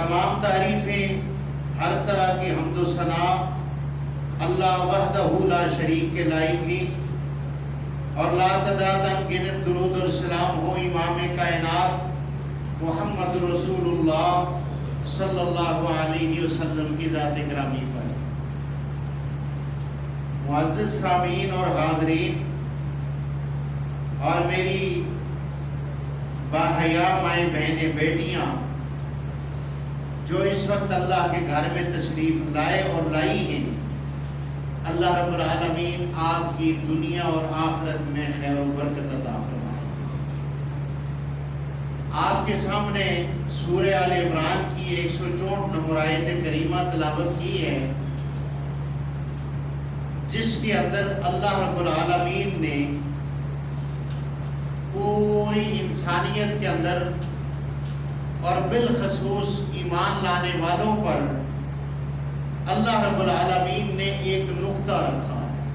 تمام تعریفیں، ہر طرح کی حمد و ثنا اللہ وحدہ لا شریک کے لائق ہیں، اور لا تعداد انگنت درود اور سلام ہو امام کائنات محمد رسول اللہ صلی اللہ علیہ وسلم کی ذات گرامی پر۔ معزز سامعین اور حاضرین، اور میری باحیا مائیں بہنیں بیٹیاں جو اس وقت اللہ کے گھر میں تشریف لائے اور لائی ہیں، اللہ رب العالمین آپ کی دنیا اور آخرت میں خیر و برکت عطا فرمائے۔ آپ کے سامنے سورہ آل عمران کی 164 نمبر آیت کریمہ تلاوت کی ہے، جس کے اندر اللہ رب العالمین نے پوری انسانیت کے اندر اور بالخصوص ایمان لانے والوں پر اللہ رب العالمین نے ایک نقطہ رکھا ہے۔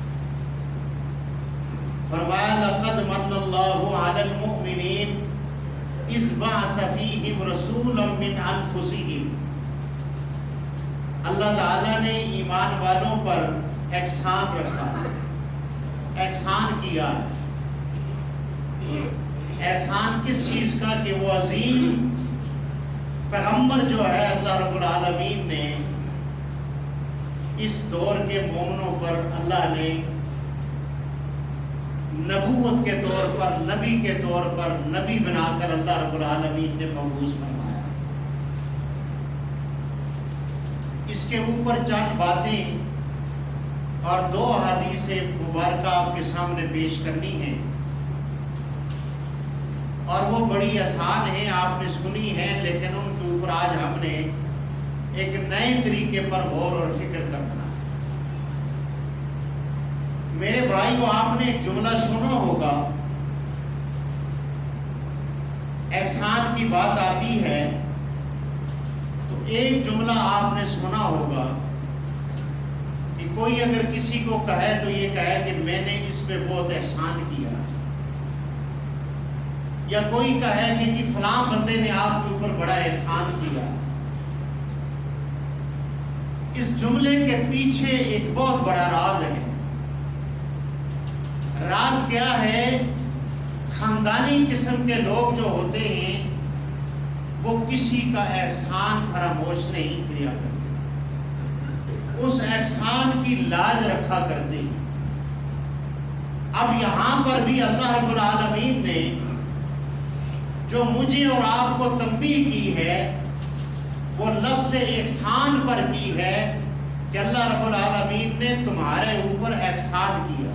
فرمایا لقد من اللہ علی المؤمنین اذ بعث فیہم رسولا من انفسہم۔ اللہ تعالیٰ نے ایمان والوں پر احسان رکھا ہے، احسان کیا ہے۔ احسان کس چیز کا؟ کہ وہ عظیم پیغمبر جو ہے اللہ رب العالمین نے اس دور کے مومنوں پر اللہ نے نبوت کے طور پر، نبی کے طور پر نبی بنا کر اللہ رب العالمین نے مبعوث فرمایا۔ اس کے اوپر چند باتیں اور 2 احادیث مبارکہ آپ کے سامنے پیش کرنی ہیں، اور وہ بڑی آسان ہیں، آپ نے سنی ہیں، لیکن ان کے اوپر آج ہم نے ایک نئے طریقے پر غور اور فکر کرنا ہے۔ میرے بھائیو، آپ نے ایک جملہ سنا ہوگا، احسان کی بات آتی ہے تو ایک جملہ آپ نے سنا ہوگا کہ کوئی اگر کسی کو کہے تو یہ کہے کہ میں نے اس پہ بہت احسان کیا، یا کوئی کہے کہ جی فلاں بندے نے آپ کے اوپر بڑا احسان کیا۔ اس جملے کے پیچھے ایک بہت بڑا راز ہے۔ راز کیا ہے؟ خاندانی قسم کے لوگ جو ہوتے ہیں وہ کسی کا احسان فراموش نہیں کیا کرتے، اس احسان کی لاج رکھا کرتے ہیں۔ اب یہاں پر بھی اللہ رب العالمین نے جو مجھے اور آپ کو تنبیہ کی ہے وہ لفظ احسان پر کی ہے کہ اللہ رب العالمین نے تمہارے اوپر احسان کیا۔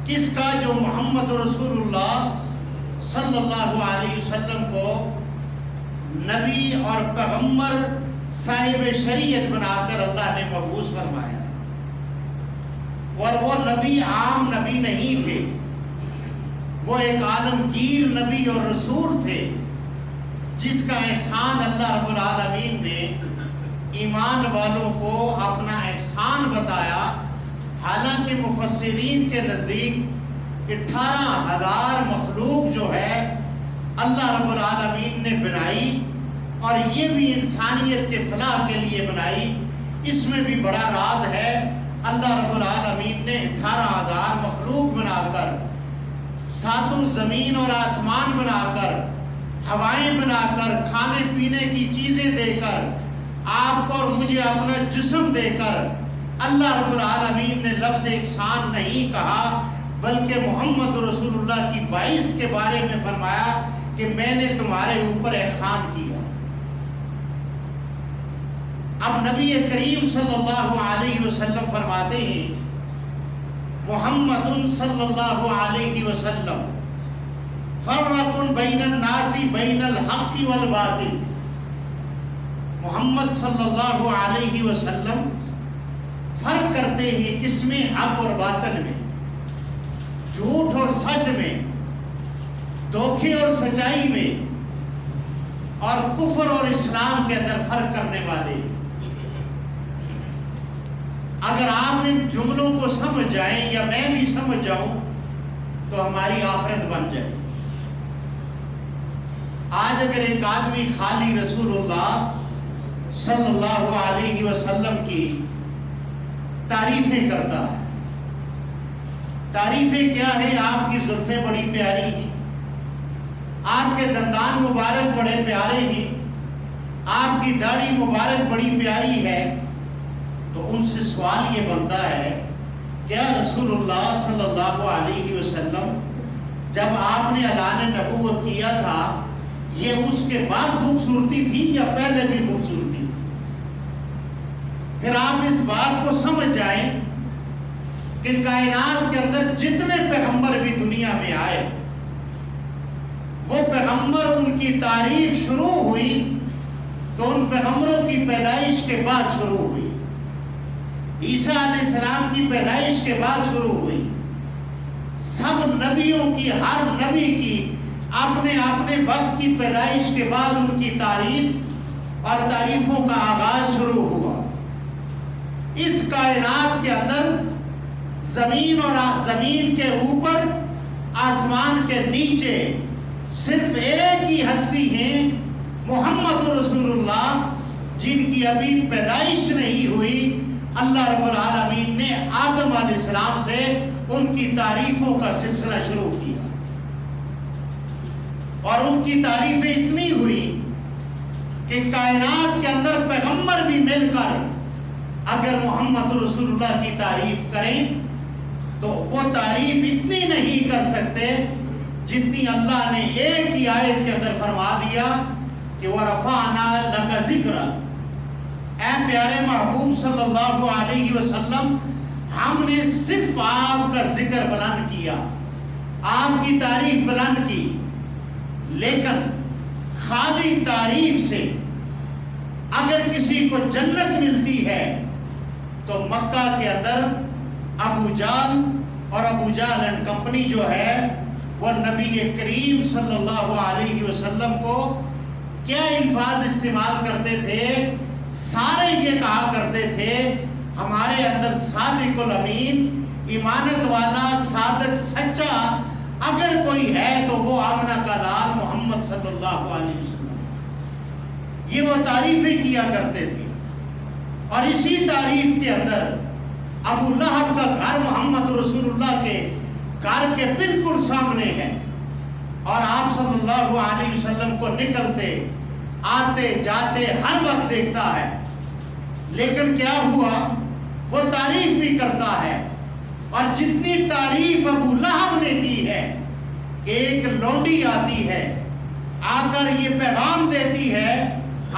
کس کا؟ جو محمد رسول اللہ صلی اللہ علیہ وسلم کو نبی اور پیغمبر صاحب شریعت بنا کر اللہ نے مبعوث فرمایا، اور وہ نبی عام نبی نہیں تھے، وہ ایک عالمگیر نبی اور رسول تھے، جس کا احسان اللہ رب العالمین نے ایمان والوں کو اپنا احسان بتایا۔ حالانکہ مفسرین کے نزدیک 18,000 مخلوق جو ہے اللہ رب العالمین نے بنائی، اور یہ بھی انسانیت کے فلاح کے لیے بنائی۔ اس میں بھی بڑا راز ہے، اللہ رب العالمین نے 18,000 مخلوق بنا کر، 7 زمین اور آسمان بنا کر، ہوائیں بنا کر، کھانے پینے کی چیزیں دے کر، آپ کو اور مجھے اپنا جسم دے کر، اللہ رب العالمین نے لفظ احسان نہیں کہا، بلکہ محمد رسول اللہ کی بعثت کے بارے میں فرمایا کہ میں نے تمہارے اوپر احسان کیا۔ اب نبی کریم صلی اللہ علیہ وسلم فرماتے ہیں، محمد صلی اللہ علیہ وسلم فرق بین الناس بین الحق والباطل۔ محمد صلی اللہ علیہ وسلم فرق کرتے ہیں کس میں؟ حق اور باطل میں، جھوٹ اور سچ میں، دھوکے اور سچائی میں، اور کفر اور اسلام کے اندر فرق کرنے والے۔ اگر آپ ان جملوں کو سمجھ جائیں یا میں بھی سمجھ جاؤں تو ہماری آخرت بن جائے۔ آج اگر ایک آدمی خالی رسول اللہ صلی اللہ علیہ وسلم کی تعریفیں کرتا ہے، تعریفیں کیا ہیں؟ آپ کی زلفیں بڑی پیاری ہیں، آپ کے دندان مبارک بڑے پیارے ہیں، آپ کی داڑھی مبارک بڑی پیاری ہے، تو ان سے سوال یہ بنتا ہے، کیا رسول اللہ صلی اللہ علیہ وسلم جب آپ نے اعلان نبوت کیا تھا یہ اس کے بعد خوبصورتی تھی یا پہلے بھی خوبصورتی تھی؟ پھر آپ اس بات کو سمجھ جائیں کہ کائنات کے اندر جتنے پیغمبر بھی دنیا میں آئے، وہ پیغمبر ان کی تعریف شروع ہوئی تو ان پیغمبروں کی پیدائش کے بعد شروع ہوئی، عیسیٰ علیہ السلام کی پیدائش کے بعد شروع ہوئی۔ سب نبیوں کی، ہر نبی کی اپنے اپنے وقت کی پیدائش کے بعد ان کی تعریف اور تعریفوں کا آغاز شروع ہوا۔ اس کائنات کے اندر زمین اور زمین کے اوپر، آسمان کے نیچے صرف ایک ہی ہستی ہیں، محمد رسول اللہ، جن کی ابھی پیدائش نہیں ہوئی۔ اللہ رب العالمین نے آدم علیہ السلام سے ان کی تعریفوں کا سلسلہ شروع کیا، اور ان کی تعریفیں اتنی ہوئی کہ کائنات کے اندر پیغمبر بھی مل کر اگر محمد رسول اللہ کی تعریف کریں تو وہ تعریف اتنی نہیں کر سکتے جتنی اللہ نے ایک ہی آیت کے اندر فرما دیا کہ وَرَفَعْنَا لَكَ ذِكْرًا، اے پیارے محبوب صلی اللہ علیہ وسلم، ہم نے صرف آپ کا ذکر بلند کیا، آپ کی تعریف بلند کی۔ لیکن خالی تعریف سے اگر کسی کو جنت ملتی ہے تو مکہ کے اندر ابو جہل اور ابو جہل اینڈ کمپنی جو ہے وہ نبی کریم صلی اللہ علیہ وسلم کو کیا الفاظ استعمال کرتے تھے؟ سارے یہ کہا کرتے تھے ہمارے اندر صادق الامین، ایمانت والا، صادق، سچا اگر کوئی ہے تو وہ آمنہ کا لال محمد صلی اللہ علیہ وسلم۔ یہ وہ تعریفیں کیا کرتے تھے، اور اسی تعریف کے اندر ابو لہب کا گھر محمد رسول اللہ کے گھر کے بالکل سامنے ہے، اور آپ صلی اللہ علیہ وسلم کو نکلتے آتے جاتے ہر وقت دیکھتا ہے۔ لیکن کیا ہوا؟ وہ تعریف بھی کرتا ہے، اور جتنی تعریف ابو لہب نے کی ہے، ایک لونڈی آتی ہے، آ کر یہ پیغام دیتی ہے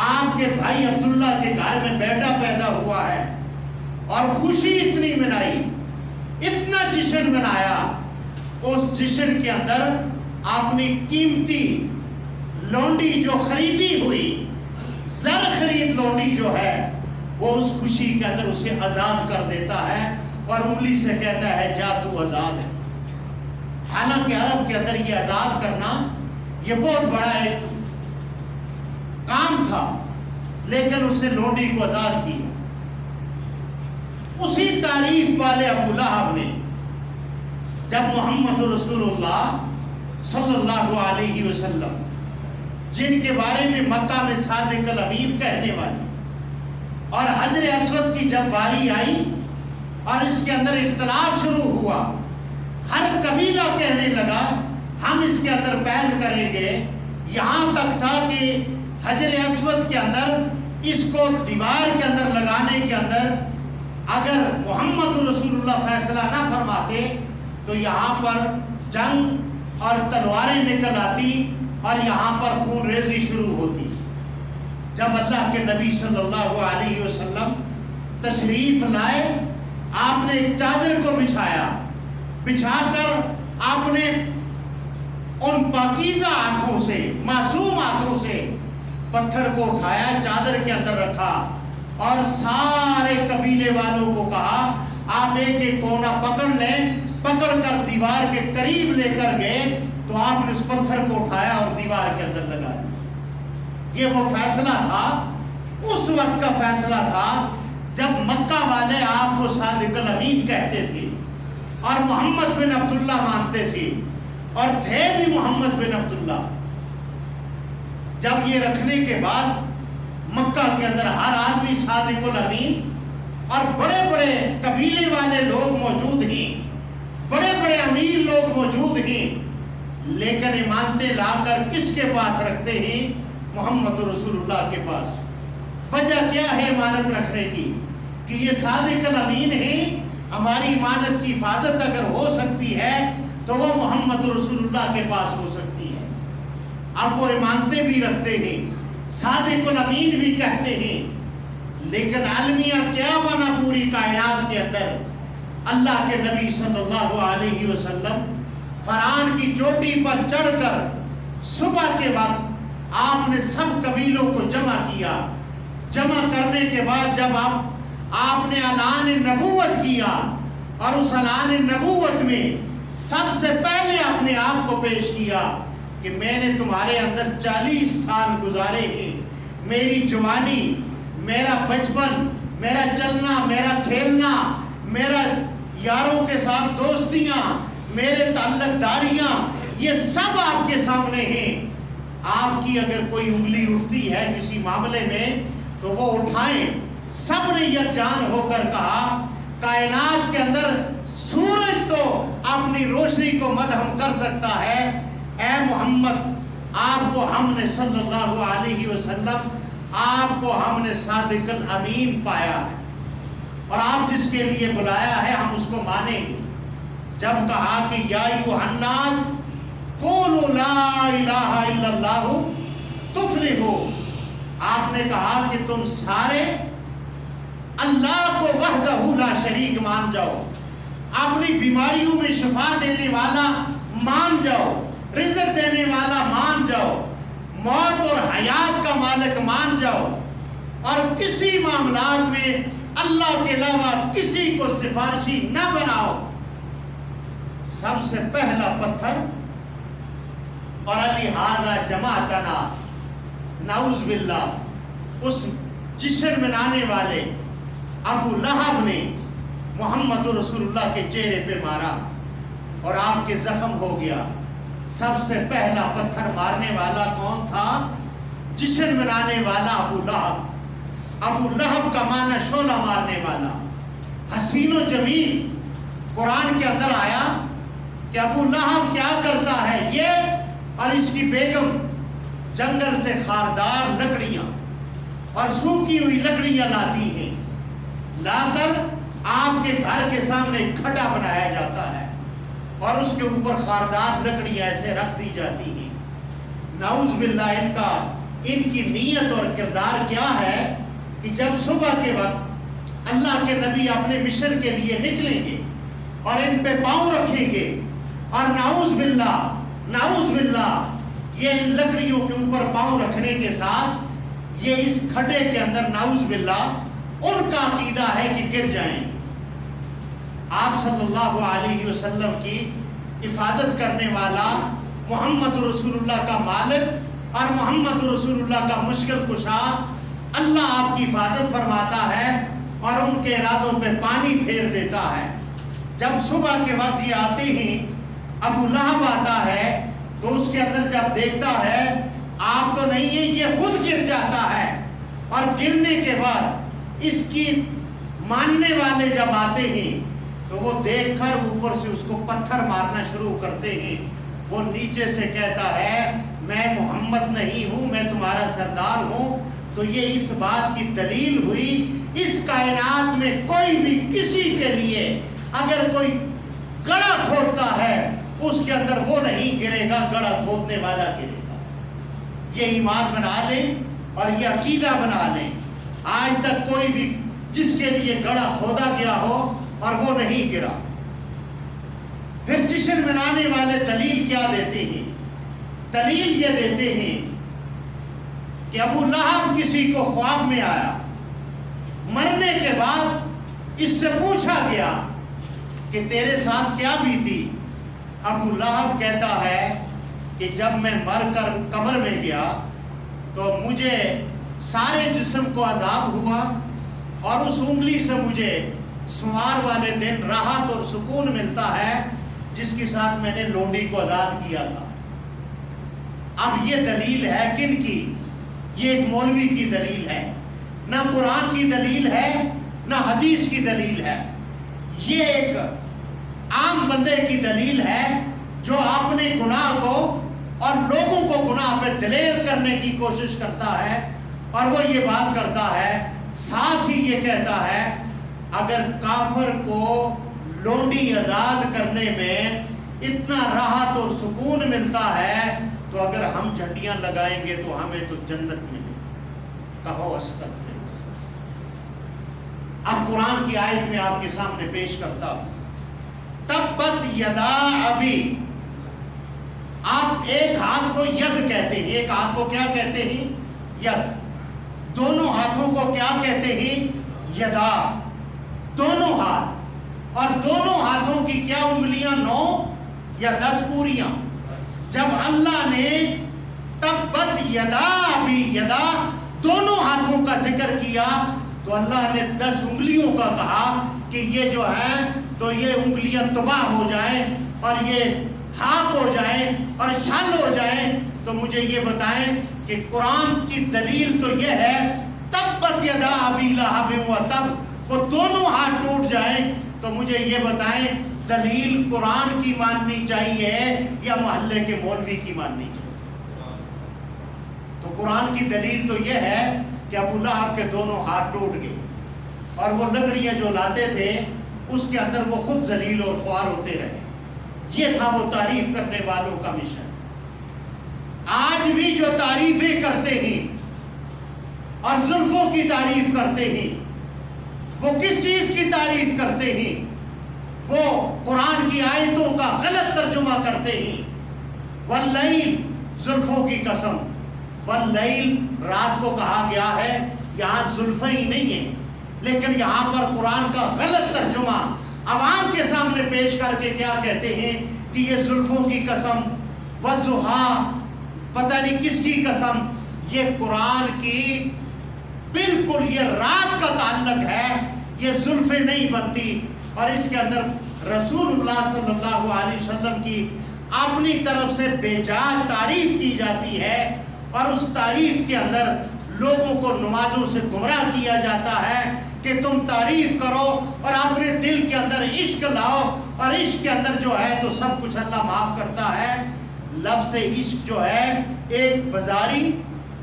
آپ کے بھائی عبداللہ کے گھر میں بیٹا پیدا ہوا ہے، اور خوشی اتنی منائی، اتنا جشن منایا، اس جشن کے اندر اپنی قیمتی لونڈی جو خریدی ہوئی، زر خرید لونڈی جو ہے، وہ اس خوشی کے اندر اسے آزاد کر دیتا ہے، اور انگلی سے کہتا ہے جا تو آزاد ہے۔ حالانکہ عرب کے اندر یہ آزاد کرنا یہ بہت بڑا ایک کام تھا، لیکن اس نے لونڈی کو آزاد کیا۔ اسی تعریف والے ابو لہب نے جب محمد رسول اللہ صلی اللہ علیہ وسلم، جن کے بارے میں مکہ میں صادق الامین کہنے والی، اور حجر اسود کی جب باری آئی اور اس کے اندر اختلاف شروع ہوا، ہر قبیلہ کہنے لگا ہم اس کے اندر پہل کریں گے، یہاں تک تھا کہ حجر اسود کے اندر اس کو دیوار کے اندر لگانے کے اندر اگر محمد رسول اللہ فیصلہ نہ فرماتے تو یہاں پر جنگ اور تلواریں نکل آتی اور یہاں پر خون ریزی شروع ہوتی۔ جب اللہ کے نبی صلی اللہ علیہ وسلم تشریف لائے، آپ نے ایک چادر کو بچھایا، بچھا کر آپ نے ان پاکیزہ ہاتھوں سے، معصوم ہاتھوں سے پتھر کو اٹھایا، چادر کے اندر رکھا، اور سارے قبیلے والوں کو کہا آپ ایک ایک کونا پکڑ لیں، پکڑ کر دیوار کے قریب لے کر گئے تو آپ نے اس پتھر کو اٹھایا اور دیوار کے اندر لگا دیا۔ یہ وہ فیصلہ تھا، اس وقت کا فیصلہ تھا جب مکہ والے آپ کو صادق الامین کہتے تھے اور محمد بن عبداللہ مانتے تھے، اور تھے بھی محمد بن عبداللہ۔ جب یہ رکھنے کے بعد مکہ کے اندر ہر آدمی صادق الامین اور بڑے بڑے قبیلے والے لوگ موجود ہیں، بڑے بڑے امیر لوگ موجود ہیں، لیکن امانتیں لا کر کس کے پاس رکھتے ہیں؟ محمد رسول اللہ کے پاس۔ وجہ کیا ہے امانت رکھنے کی؟ کہ یہ صادق الامین ہیں، ہماری امانت کی حفاظت اگر ہو سکتی ہے تو وہ محمد رسول اللہ کے پاس ہو سکتی ہے۔ اب وہ امانتیں بھی رکھتے ہیں، صادق الامین بھی کہتے ہیں، لیکن المیہ کیا بنا پوری کائنات کے اندر؟ اللہ کے نبی صلی اللہ علیہ وسلم فرعون کی چوٹی پر چڑھ کر صبح کے وقت آپ نے سب قبیلوں کو جمع کیا۔ جمع کرنے کے بعد جب آپ نے اعلان نبوت کیا، اور اس اعلان نبوت میں سب سے پہلے اپنے آپ کو پیش کیا کہ میں نے تمہارے اندر 40 سال گزارے ہیں، میری جوانی، میرا بچپن، میرا چلنا، میرا کھیلنا، میرا یاروں کے ساتھ دوستیاں، میرے تعلق داریاں، یہ سب آپ کے سامنے ہیں۔ آپ کی اگر کوئی انگلی اٹھتی ہے کسی معاملے میں تو وہ اٹھائیں۔ سب نے یکجان ہو کر کہا کائنات کے اندر سورج تو اپنی روشنی کو مدھم کر سکتا ہے، اے محمد آپ کو ہم نے صلی اللہ علیہ وسلم، آپ کو ہم نے صادق الامین پایا ہے، اور آپ جس کے لیے بلایا ہے ہم اس کو مانیں گے۔ جب کہا کہ یا ایھا الناس قولوا لا الہ الا اللہ تفلحوا، آپ نے کہا کہ تم سارے اللہ کو وحدہ لا شریک مان جاؤ، اپنی بیماریوں میں شفا دینے والا مان جاؤ، رزق دینے والا مان جاؤ، موت اور حیات کا مالک مان جاؤ، اور کسی معاملات میں اللہ کے علاوہ کسی کو سفارشی نہ بناؤ۔ سب سے پہلا پتھر اور لہذا جماعتنا، نعوذ باللہ، اس جشن منانے والے ابو لہب نے محمد رسول اللہ کے چہرے پہ مارا اور آپ کے زخم ہو گیا۔ سب سے پہلا پتھر مارنے والا کون تھا؟ جشن منانے والا ابو لہب۔ ابو لہب کا معنی شعلہ مارنے والا، حسین و جمیل۔ قرآن کے اندر آیا کہ ابو لہب کیا کرتا ہے، یہ اور اس کی بیگم جنگل سے خاردار لکڑیاں اور سوکھی ہوئی لکڑیاں لاتی ہیں، لا کر آپ کے گھر کے سامنے کھٹا بنایا جاتا ہے اور اس کے اوپر خاردار لکڑیاں ایسے رکھ دی جاتی ہیں۔ نعوذ باللہ، ان کی نیت اور کردار کیا ہے کہ جب صبح کے وقت اللہ کے نبی اپنے مشن کے لیے نکلیں گے اور ان پہ پاؤں رکھیں گے، اور نعوذ باللہ یہ ان لکڑیوں کے اوپر پاؤں رکھنے کے ساتھ یہ اس کھڈے کے اندر نعوذ باللہ ان کا عقیدہ ہے کہ گر جائیں گے۔ آپ صلی اللہ علیہ وسلم کی حفاظت کرنے والا، محمد رسول اللہ کا مالک اور محمد رسول اللہ کا مشکل کشا، اللہ آپ کی حفاظت فرماتا ہے اور ان کے ارادوں پہ پانی پھیر دیتا ہے۔ جب صبح کے وقت یہ آتے ہیں، ابو لہب آتا ہے تو اس کے اندر جب دیکھتا ہے آپ تو نہیں ہے، یہ خود گر جاتا ہے، اور گرنے کے بعد اس کی ماننے والے جب آتے ہیں تو وہ دیکھ کر اوپر سے اس کو پتھر مارنا شروع کرتے ہیں۔ وہ نیچے سے کہتا ہے میں محمد نہیں ہوں، میں تمہارا سردار ہوں۔ تو یہ اس بات کی دلیل ہوئی، اس کائنات میں کوئی بھی کسی کے لیے اگر کوئی گڑھا کھودتا ہے اس کے اندر وہ نہیں گرے گا، گڑھا کھودنے والا گرے گا۔ یہ ایمان بنا لیں اور یہ عقیدہ بنا لیں، آج تک کوئی بھی جس کے لیے گڑھا کھودا گیا ہو اور وہ نہیں گرا۔ پھر جشن منانے والے دلیل کیا دیتے ہیں؟ دلیل یہ دیتے ہیں کہ ابو لہب کسی کو خواب میں آیا، مرنے کے بعد اس سے پوچھا گیا کہ تیرے ساتھ کیا بیتی؟ ابو لہب کہتا ہے کہ جب میں مر کر قبر میں گیا تو مجھے سارے جسم کو عذاب ہوا، اور اس انگلی سے مجھے سوار والے دن راحت اور سکون ملتا ہے جس کے ساتھ میں نے لونڈی کو آزاد کیا تھا۔ اب یہ دلیل ہے کن کی؟ یہ ایک مولوی کی دلیل ہے، نہ قرآن کی دلیل ہے نہ حدیث کی دلیل ہے، یہ ایک عام بندے کی دلیل ہے جو اپنے گناہ کو اور لوگوں کو گناہ پہ دلیر کرنے کی کوشش کرتا ہے، اور وہ یہ بات کرتا ہے، ساتھ ہی یہ کہتا ہے اگر کافر کو لونڈی آزاد کرنے میں اتنا راحت اور سکون ملتا ہے تو اگر ہم جھنڈیاں لگائیں گے تو ہمیں تو جنت ملے، کہو استغفر۔ اب قرآن کی آیت میں آپ کے سامنے پیش کرتا ہوں، تبت یدا ابی، آپ ایک ہاتھ کو ید کہتے ہیں، ایک ہاتھ کو کیا کہتے ہیں؟ ید۔ دونوں ہاتھوں کو کیا کہتے ہیں؟ یدا، دونوں ہاتھ، اور دونوں ہاتھوں کی کیا انگلیاں 9 یا 10 پوریاں؟ جب اللہ نے تبت یدا ابی یدا دونوں ہاتھوں کا ذکر کیا تو اللہ نے 10 انگلیوں کا کہا کہ یہ جو ہے تو یہ انگلیاں تباہ ہو جائیں اور یہ ہاک ہو جائیں اور شل ہو جائیں، تو مجھے یہ بتائیں کہ قرآن کی دلیل تو یہ ہے تبت یدا ابی لہب وتب، وہ دونوں ہاتھ ٹوٹ جائیں، تو مجھے یہ بتائیں دلیل قرآن کی ماننی چاہیے یا محلے کے مولوی کی ماننی چاہیے؟ تو قرآن کی دلیل تو یہ ہے کہ ابو لہب کے دونوں ہاتھ ٹوٹ گئے، اور وہ لکڑیاں جو لاتے تھے اس کے اندر وہ خود ذلیل اور خوار ہوتے رہے۔ یہ تھا وہ تعریف کرنے والوں کا مشن۔ آج بھی جو تعریفیں کرتے ہیں اور زلفوں کی تعریف کرتے ہیں، وہ کس چیز کی تعریف کرتے ہیں؟ وہ قرآن کی آیتوں کا غلط ترجمہ کرتے ہیں۔ واللیل، زلفوں کی قسم، واللیل رات کو کہا گیا ہے، یہاں زلفیں ہی نہیں ہیں، لیکن یہاں پر قرآن کا غلط ترجمہ عوام کے سامنے پیش کر کے کیا کہتے ہیں کہ یہ زلفوں کی قسم، والضحیٰ، پتہ نہیں کس کی قسم۔ یہ قرآن کی بالکل یہ رات کا تعلق ہے، یہ زلفیں نہیں بنتی، اور اس کے اندر رسول اللہ صلی اللہ علیہ وسلم کی اپنی طرف سے بے جا تعریف کی جاتی ہے، اور اس تعریف کے اندر لوگوں کو نمازوں سے گمراہ کیا جاتا ہے کہ تم تعریف کرو اور اپنے دل کے اندر عشق لاؤ، اور عشق کے اندر جو ہے تو سب کچھ اللہ معاف کرتا ہے۔ لفظ عشق جو ہے ایک بازاری،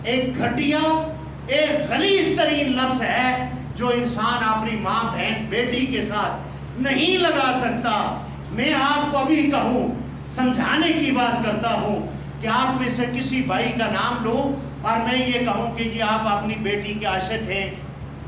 ایک گھٹیا، ایک غلیظ ترین لفظ ہے جو انسان اپنی ماں، بہن، بیٹی کے ساتھ نہیں لگا سکتا۔ میں آپ کو ابھی کہوں، سمجھانے کی بات کرتا ہوں کہ آپ میں سے کسی بھائی کا نام لو اور میں یہ کہوں کہ جی آپ اپنی بیٹی کے عاشق ہیں،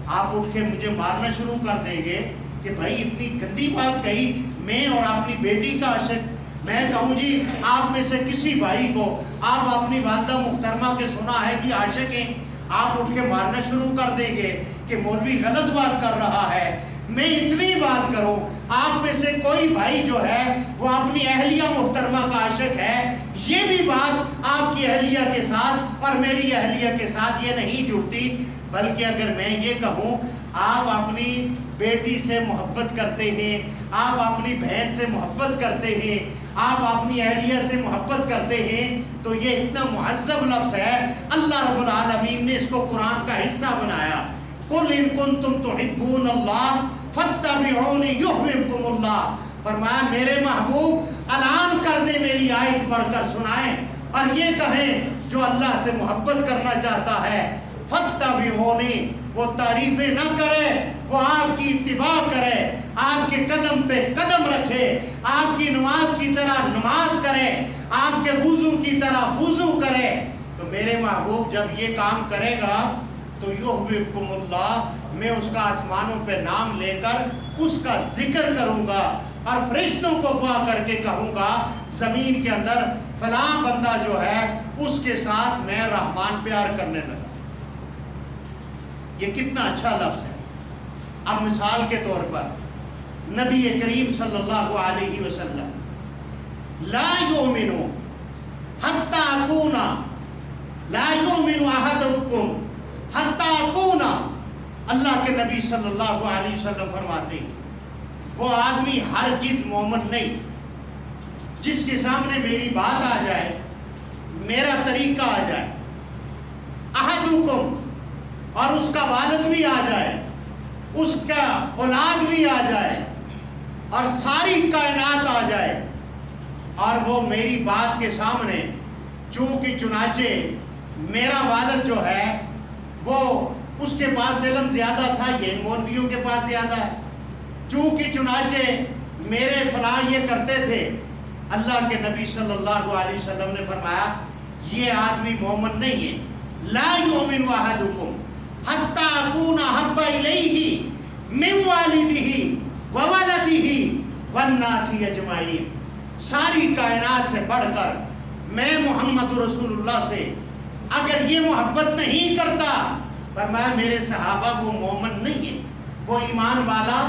آپ اٹھ کے مجھے مارنا شروع کر دیں گے کہ بھائی اتنی گندی بات کہی، میں اور اپنی بیٹی کا عاشق۔ میں کہوں جی آپ میں سے کسی بھائی کو آپ اپنی والدہ محترمہ کے سنا ہے جی عاشق ہیں، آپ اٹھ کے مارنا شروع کر دیں گے کہ مولوی غلط بات کر رہا ہے۔ میں اتنی بات کروں، آپ میں سے کوئی بھائی جو ہے وہ اپنی اہلیہ محترمہ کا عاشق ہے، یہ بھی بات آپ کی اہلیہ کے ساتھ اور میری اہلیہ کے ساتھ یہ نہیں جڑتی، بلکہ اگر میں یہ کہوں آپ اپنی بیٹی سے محبت کرتے ہیں، آپ اپنی بہن سے محبت کرتے ہیں، آپ اپنی اہلیہ سے محبت کرتے ہیں، تو یہ اتنا معذب لفظ ہے، اللہ رب العالمین نے اس کو قرآن کا حصہ بنایا۔ قُلْ إِن كُنتُمْ تُحِبُّونَ اللَّهَ فَاتَّبِعُونِ يُحْبِبْكُمُ اللَّهُ، فرمایا میرے محبوب اعلان کر دیں، میری آیت پڑھ کر سنائیں اور یہ کہیں جو اللہ سے محبت کرنا چاہتا ہے فَاتَّبِعُونِ، وہ تعریفیں نہ کرے، وہ آپ کی اتباع کرے، آپ کے قدم پہ قدم رکھے، آپ کی نماز کی طرح نماز کرے، آپ کے وضو کی طرح وضو کرے، تو میرے محبوب جب یہ کام کرے گا تو یحببکم اللہ، میں اس کا آسمانوں پہ نام لے کر اس کا ذکر کروں گا اور فرشتوں کو دعا کر کے کہوں گا زمین کے اندر فلاں بندہ جو ہے اس کے ساتھ میں رحمان پیار کرنے لگا۔ یہ کتنا اچھا لفظ ہے۔ اب مثال کے طور پر نبی کریم صلی اللہ علیہ وسلم لا یؤمن حتی اکون، لا یؤمن احدکم حتی اکون، اللہ کے نبی صلی اللہ علیہ وسلم فرماتے ہیں وہ آدمی ہرگز مومن نہیں جس کے سامنے میری بات آ جائے، میرا طریقہ آ جائے، احدکم، اور اس کا والد بھی آ جائے، اس کا اولاد بھی آ جائے، اور ساری کائنات آ جائے، اور وہ میری بات کے سامنے چنانچہ میرا والد جو ہے وہ اس کے پاس علم زیادہ تھا، یہ مولویوں کے پاس زیادہ ہے، چنانچہ میرے فلاں یہ کرتے تھے، اللہ کے نبی صلی اللہ علیہ وسلم نے فرمایا یہ آدمی مومن نہیں ہے، لا یؤمن احدکم حتی اکون احب الیہ من والدہ وولدہ والناس اجمعین، ساری کائنات سے بڑھ کر میں محمد رسول اللہ سے اگر یہ محبت نہیں کرتا، فرمایا میرے صحابہ وہ مومن نہیں ہے، وہ ایمان والا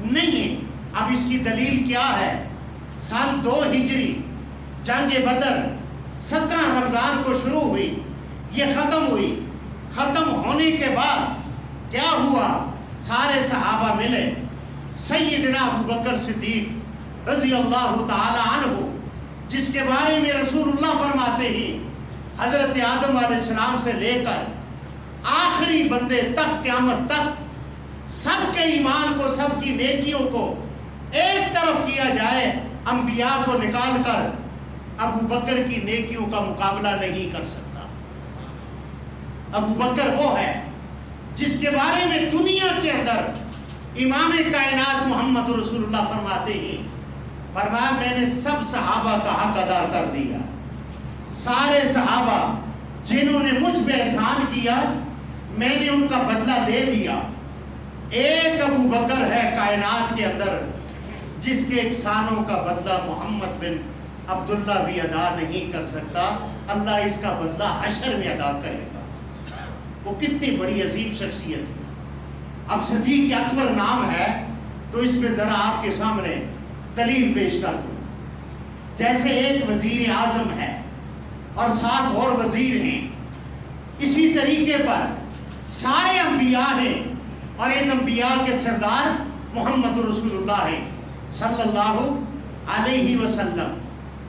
نہیں ہے۔ اب اس کی دلیل کیا ہے؟ سال 2 ہجری جنگ بدر 17 رمضان کو شروع ہوئی، یہ ختم ہوئی، ختم ہونے کے بعد کیا ہوا؟ سارے صحابہ ملے، سیدنا ابوبکر صدیق رضی اللہ تعالی عنہ، جس کے بارے میں رسول اللہ فرماتے ہیں حضرت آدم علیہ السلام سے لے کر آخری بندے تک، قیامت تک سب کے ایمان کو، سب کی نیکیوں کو ایک طرف کیا جائے، انبیاء کو نکال کر ابو بکر کی نیکیوں کا مقابلہ نہیں کر سکتا۔ ابو بکر وہ ہے جس کے بارے میں دنیا کے اندر امام کائنات محمد رسول اللہ فرماتے ہیں، فرمایا میں نے سب صحابہ کا حق ادا کر دیا، سارے صحابہ جنہوں نے مجھ پہ احسان کیا میں نے ان کا بدلہ دے دیا، ایک ابو بکر ہے کائنات کے اندر جس کے احسانوں کا بدلہ محمد بن عبداللہ بھی ادا نہیں کر سکتا، اللہ اس کا بدلہ حشر میں ادا کرے گا۔ وہ کتنی بڑی عظیم شخصیت ہے۔ اب صدیق اکبر نام ہے تو اس میں ذرا آپ کے سامنے دلیل پیش کر دوں۔ جیسے ایک وزیر اعظم ہے اور 7 اور وزیر ہیں، اسی طریقے پر سارے انبیاء ہیں اور ان انبیاء کے سردار محمد رسول اللہ ہیں صلی اللہ علیہ وسلم۔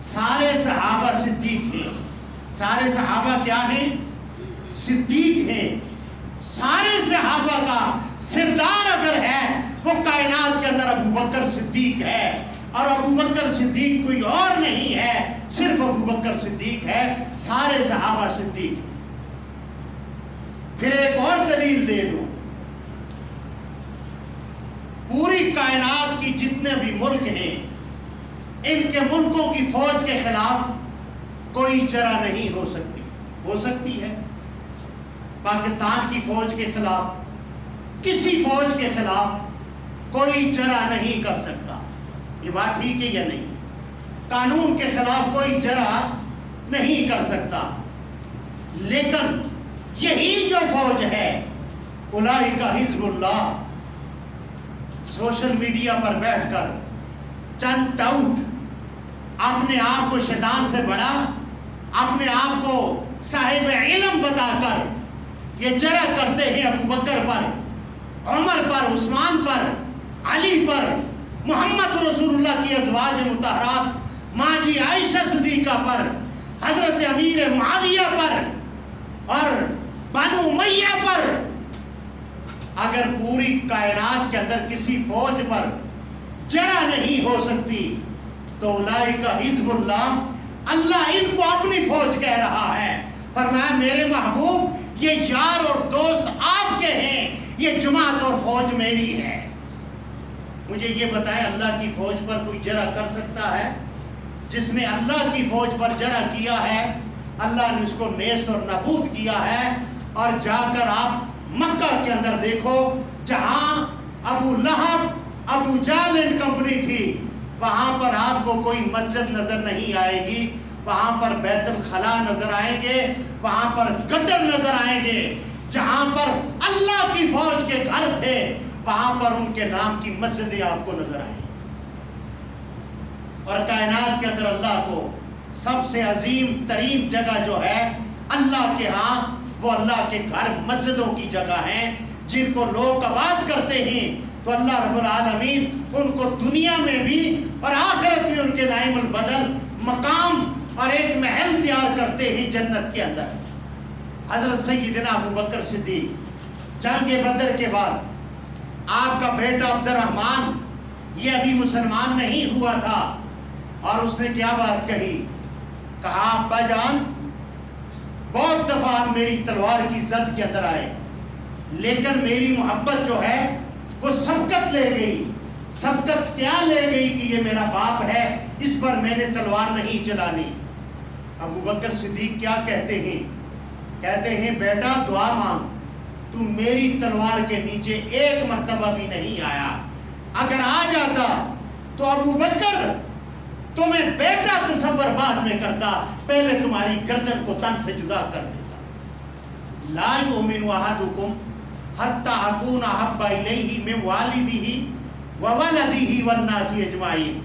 سارے صحابہ صدیق ہیں، سارے صحابہ کیا ہیں؟ صدیق ہیں۔ سارے صحابہ کا سردار اگر ہے وہ کائنات کے اندر ابو بکر صدیق ہے، اور ابو بکر صدیق کوئی اور نہیں ہے، صرف ابو بکر صدیق ہے، سارے صحابہ صدیق ہیں۔ پھر ایک اور دلیل دے دوں، پوری کائنات کی جتنے بھی ملک ہیں ان کے ملکوں کی فوج کے خلاف کوئی جرح نہیں ہو سکتی، ہو سکتی ہے؟ پاکستان کی فوج کے خلاف، کسی فوج کے خلاف کوئی جرح نہیں کر سکتا، یہ بات ٹھیک ہے یا نہیں؟ قانون کے خلاف کوئی جرح نہیں کر سکتا، لیکن یہی جو فوج ہے اولئک حزب اللہ، سوشل میڈیا پر بیٹھ کر چند ٹاؤٹ اپنے آپ کو شیطان سے بڑا، اپنے آپ کو صاحب علم بتا کر یہ جرح کرتے ہیں ابو بکر پر، عمر پر، عثمان پر، علی پر، محمد رسول اللہ کی ازواج مطہرات ماں جی عائشہ صدیقہ پر، حضرت امیر معاویہ پر اور بنو امیہ پر۔ اگر پوری کائنات کے اندر کسی فوج پر جرح نہیں ہو سکتی تو اولئک حزب اللہ، اللہ ان کو اپنی فوج کہہ رہا ہے، فرمایا میرے محبوب یہ یار اور دوست آپ کے ہیں، یہ جماعت اور فوج میری ہے۔ مجھے یہ بتائیں اللہ کی فوج پر کوئی جرح کر سکتا ہے؟ جس نے اللہ کی فوج پر جرح کیا ہے اللہ نے اس کو نیست اور نابود کیا ہے۔ اور جا کر آپ مکہ کے اندر دیکھو، جہاں ابو لہب، ابو جہل اینڈ کمپنی تھی، وہاں پر آپ کو کوئی مسجد نظر نہیں آئے گی، وہاں پر بیت الخلا نظر آئیں گے، وہاں پر گٹر نظر آئیں گے۔ جہاں پر اللہ کی فوج کے گھر تھے وہاں پر ان کے نام کی مسجدیں آپ کو نظر آئیں۔ اور کائنات کے اندر اللہ کو سب سے عظیم ترین جگہ جو ہے اللہ کے ہاں، وہ اللہ کے گھر مسجدوں کی جگہ ہیں، جن کو لوگ آباد کرتے ہیں تو اللہ رب العالمین ان کو دنیا میں بھی اور آخرت میں ان کے نعیم البدل مقام اور ایک محل تیار کرتے ہیں جنت کے اندر. حضرت سیدنا ابو بکر صدیق جنگ بدر کے بعد آپ کا بیٹا عبد الرحمن یہ ابھی مسلمان نہیں ہوا تھا اور اس نے کیا بات کہی؟ کہا ابا جان بہت دفعہ آپ میری تلوار کی زد کے اندر آئے لیکن میری محبت جو ہے وہ سبقت لے گئی. سبقت کیا لے گئی کہ یہ میرا باپ ہے اس پر میں نے تلوار نہیں چلانی. ابو بکر صدیق کیا کہتے ہیں؟ کہتے ہیں بیٹا دعا مانگ, تو میری تلوار کے نیچے ایک مرتبہ بھی نہیں آیا. اگر آ جاتا تو ابو بکر تمہیں بیٹا تصور بعد میں کرتا, پہلے تمہاری گردن کو تن سے جدا کر دیتا. لا یؤمن احدکم حتی اکون احب الیہ من والدہ وولدہ والناس اجمعین.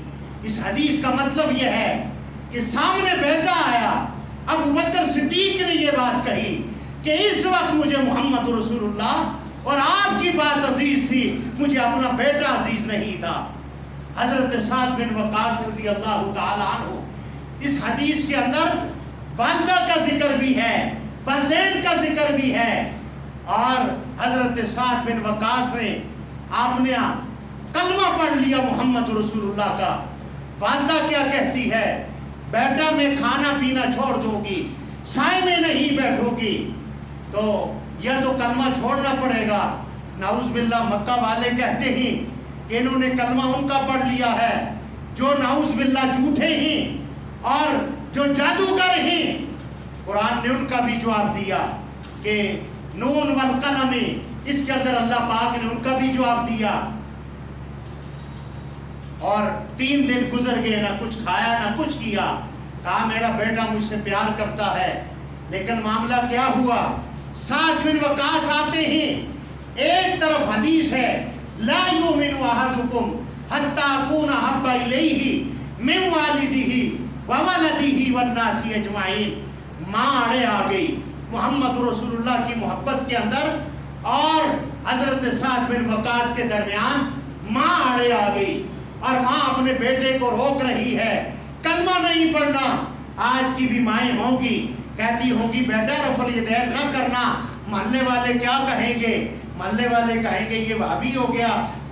اس حدیث کا مطلب یہ ہے کہ سامنے بیٹا آیا, ابو بکر صدیق نے یہ بات کہی کہ اس وقت مجھے محمد رسول اللہ اور آپ کی بات عزیز تھی, مجھے اپنا بیٹا عزیز نہیں تھا. حضرت سعد بن وقاص رضی اللہ تعالیٰ عنہ اس حدیث کے اندر والدہ کا ذکر بھی ہے, والدین کا ذکر بھی ہے. اور حضرت سعد بن وقاص نے آپ نے کلمہ پڑھ لیا محمد رسول اللہ کا. والدہ کیا کہتی ہے؟ بیٹا میں کھانا پینا چھوڑ دوں گی, سائے میں نہیں بیٹھوں گی. تو یہ تو کلمہ چھوڑنا پڑے گا. نعوذ باللہ مکہ والے کہتے ہیں کہ انہوں نے کلمہ ان کا پڑھ لیا ہے جو نعوذ باللہ جھوٹے ہیں اور جو جادوگر ہیں. قرآن نے ان کا بھی جواب دیا کہ نون والقلم, اس کے اندر اللہ پاک نے ان کا بھی جواب دیا. اور 3 دن گزر گئے, نہ کچھ کھایا نہ کچھ کیا. کہا میرا بیٹا مجھ سے پیار کرتا ہے. لیکن معاملہ کیا ہوا؟ سعد بن وقاص آتے ہیں, ایک طرف حدیث ہے لا یؤمن احدکم حتی اکون احب الیہ من والدہ وولدہ والناس اجمعین. ماں اڑے آ گئی محمد رسول اللہ کی محبت کے اندر اور حضرت سعد بن وقاص کے درمیان ماں اڑے آ گئی اور ماں اپنے بیٹے کو روک رہی ہے, کلمہ نہیں پڑھنا. آج کی بھی مائیں ہوں گی, کہتی ہوگی بیٹا رفع الیدین نہ کرنا, محلے والے کیا کہیں گے؟ محلے والے کہیں گے یہ وہابی ہو گیا.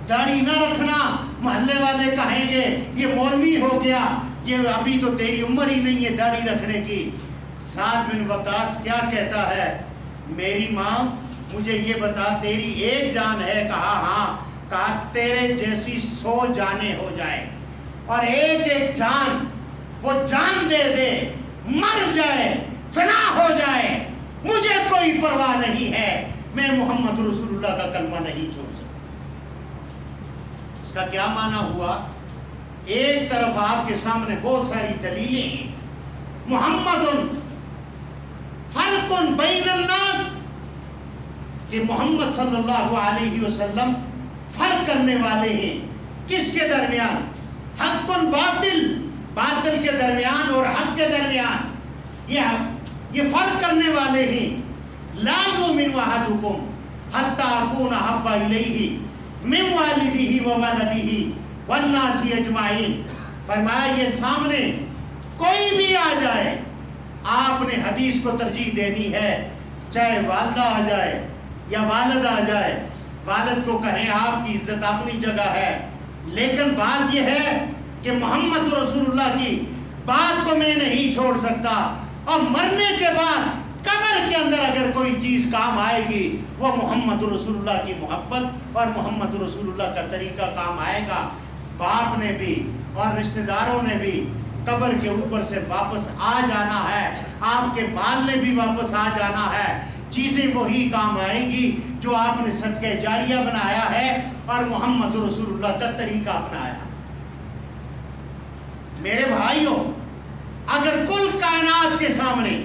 داڑھی نہ رکھنا, محلے والے کہیں گے یہ مولوی ہو گیا, یہ ابھی تو تیری عمر ہی نہیں ہے داڑھی رکھنے کی. سعد بن وقاص کیا کہتا ہے؟ میری ماں مجھے یہ بتا تیری ایک جان ہے؟ کہا ہاں. کہا تیرے جیسی 100 جانیں ہو جائیں اور ایک ایک جان وہ جان دے دے, مر جائے, فنا ہو جائے, مجھے کوئی پرواہ نہیں ہے, میں محمد رسول اللہ کا کلمہ نہیں چھوڑ سکتا. اس کا کیا معنی ہوا؟ ایک طرف آپ کے سامنے بہت ساری دلیلیں ہیں. محمد فرق بین الناس, کہ محمد صلی اللہ علیہ وسلم فرق کرنے والے ہیں. کس کے درمیان؟ حق باطل, باطل کے درمیان اور حق کے درمیان. یہ فرق کرنے والے ہیں. لا یؤمن احدکم حتی اکون احب الیہ من والدہ وولدہ والناس اجمعین. فرمایا یہ سامنے کوئی بھی آ جائے, آپ نے حدیث کو ترجیح دینی ہے, چاہے والدہ آ جائے یا والد آ جائے. والد کو کہیں آپ کی عزت اپنی جگہ ہے, لیکن بات یہ ہے کہ محمد رسول اللہ کی بات کو میں نہیں چھوڑ سکتا. اور مرنے کے بعد قبر کے اندر اگر کوئی چیز کام آئے گی وہ محمد رسول اللہ کی محبت اور محمد رسول اللہ کا طریقہ کام آئے گا. باپ نے بھی اور رشتہ داروں نے بھی قبر کے اوپر سے واپس آ جانا ہے, آپ کے بال نے بھی واپس آ جانا ہے. چیزیں وہی کام آئیں گی جو آپ نے صدقہ جاریہ بنایا ہے اور محمد رسول اللہ کا طریقہ اپنایا. میرے بھائیوں, اگر کل کائنات کے سامنے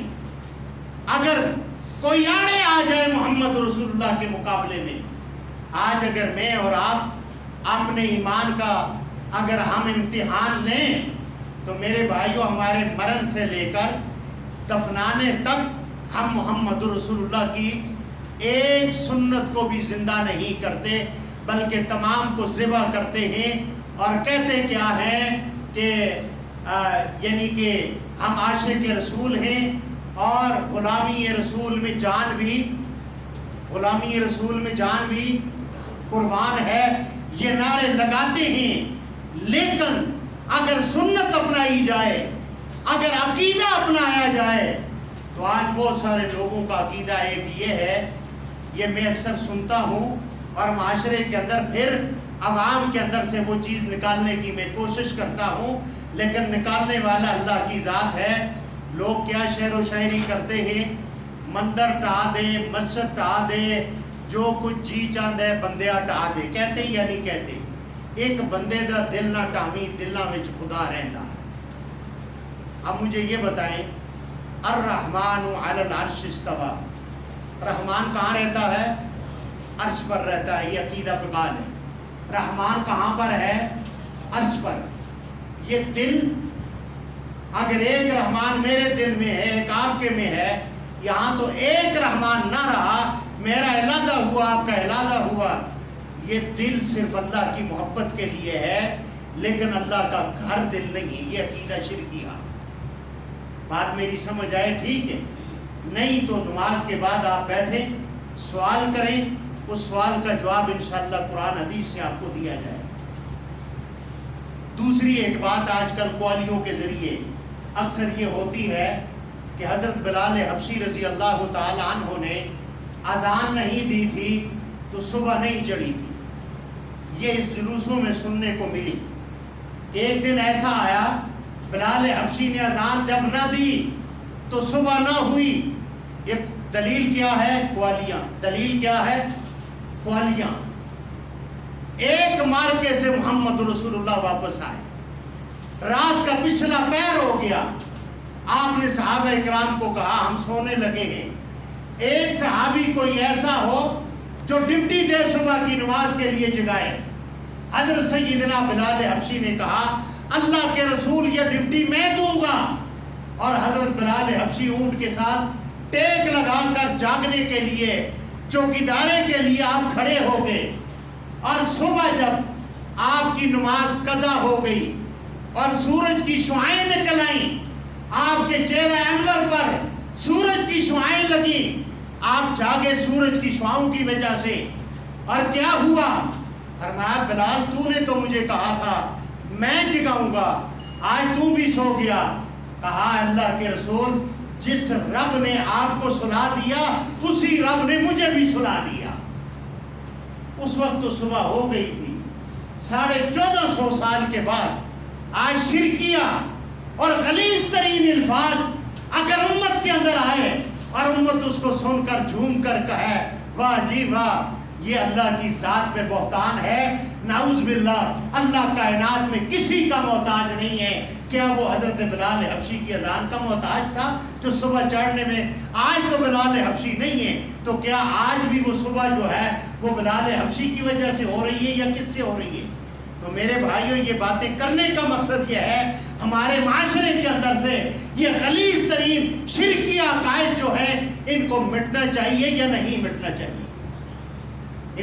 اگر کوئی آڑے آ جائے محمد رسول اللہ کے مقابلے میں, آج اگر میں اور آپ اپنے ایمان کا اگر ہم امتحان لیں تو میرے بھائیوں ہمارے مرن سے لے کر دفنانے تک ہم محمد رسول اللہ کی ایک سنت کو بھی زندہ نہیں کرتے, بلکہ تمام کو ذبح کرتے ہیں اور کہتے کیا ہیں کہ یعنی کہ ہم عاشق رسول ہیں اور غلامی رسول میں جان بھی قربان ہے، یہ نعرے لگاتے ہیں، لیکن اگر سنت اپنائی جائے، اگر عقیدہ اپنایا جائے تو آج بہت سارے لوگوں کا عقیدہ ایک یہ ہے، یہ میں اکثر سنتا ہوں اور معاشرے کے اندر پھر عوام کے اندر سے وہ چیز نکالنے کی میں کوشش کرتا ہوں، لیکن نکالنے والا اللہ کی ذات ہے۔ لوگ کیا شعر و شاعری کرتے ہیں، مندر ٹا دے، مسجد ٹا دے، جو کچھ جی چاند ہے بندیا ٹا دے، کہتے یا نہیں کہتے؟ ایک بندے دا دل نہ ٹامی، دلاں وچ خدا رہندا ہے۔ اب مجھے یہ بتائیں، الرحمن علی العرش استوى، رحمان کہاں رہتا ہے؟ عرش پر رہتا ہے، یہ عقیدہ پہ قائل ہے۔ رحمان کہاں پر ہے؟ عرش پر۔ یہ دل، اگر ایک رحمان میرے دل میں ہے، ایک آپ کے میں ہے، یہاں تو ایک رحمان نہ رہا، میرا علادہ ہوا، آپ کا علادہ ہوا۔ یہ دل صرف اللہ کی محبت کے لیے ہے، لیکن اللہ کا گھر دل نہیں، یہ عقیدہ شرکیہ۔ بات میری سمجھ آئے؟ ٹھیک ہے؟ نہیں تو نماز کے بعد آپ بیٹھیں، سوال کریں، اس سوال کا جواب انشاءاللہ قرآن حدیث سے آپ کو دیا جائے۔ دوسری ایک بات آج کل قوالیوں کے ذریعے اکثر یہ ہوتی ہے کہ حضرت بلال حبشی رضی اللہ تعالی عنہ نے اذان نہیں دی تھی تو صبح نہیں چڑھی تھی، یہ اس جلوسوں میں سننے کو ملی۔ ایک دن ایسا آیا، بلال حبشی نے اذان جب نہ دی تو صبح نہ ہوئی۔ یہ دلیل کیا ہے؟ قوالیاں۔ دلیل کیا ہے؟ قوالیاں۔ ایک مارکے سے محمد رسول اللہ واپس آئے، رات کا پچھلا پہر ہو گیا، آپ نے صحابہ اکرام کو کہا ہم سونے لگے ہیں، ایک صحابی کوئی ایسا ہو جو ڈیوٹی دے صبح کی نماز کے لیے جگائے۔ حضرت سیدنا بلال حبشی نے کہا اللہ کے رسول یہ ڈیوٹی میں دوں گا، اور حضرت بلال حبشی اونٹ کے ساتھ ٹیک لگا کر جاگنے کے لیے، چوکیدارے کے لیے آپ کھڑے ہو گئے۔ اور صبح جب آپ کی نماز قضا ہو گئی اور سورج کی شعائیں نکل آئیں، آپ کے چہرہ انور پر سورج کی شعائیں لگیں، آپ جاگے سورج کی شعاؤں کی وجہ سے۔ اور کیا ہوا؟ فرمایا بلال تو نے تو مجھے کہا تھا میں جگاؤں گا، آج تو بھی سو گیا۔ کہا اللہ کے رسول جس رب نے آپ کو سلا دیا اسی رب نے مجھے بھی سلا دیا۔ اس وقت تو صبح ہو گئی تھی۔ 1450 سال کے بعد آج شرکیہ اور غلیظ ترین الفاظ اگر امت کے اندر آئے اور امت اس کو سن کر جھوم کر کہے واہ جی واہ، یہ اللہ کی ذات میں بہتان ہے، نعوذ باللہ، اللہ کائنات میں کسی کا محتاج نہیں ہے۔ کیا وہ حضرت بلال حبشی کی اذان کا محتاج تھا جو صبح چڑھنے میں؟ آج تو بلال حبشی نہیں ہے، تو کیا آج بھی وہ صبح جو ہے وہ بلال حبشی کی وجہ سے ہو رہی ہے یا کس سے ہو رہی ہے؟ تو میرے بھائیوں یہ باتیں کرنے کا مقصد یہ ہے ہمارے معاشرے کے اندر سے یہ غلیظ ترین شرکی عقائد جو ہیں ان کو مٹنا چاہیے یا نہیں مٹنا چاہیے؟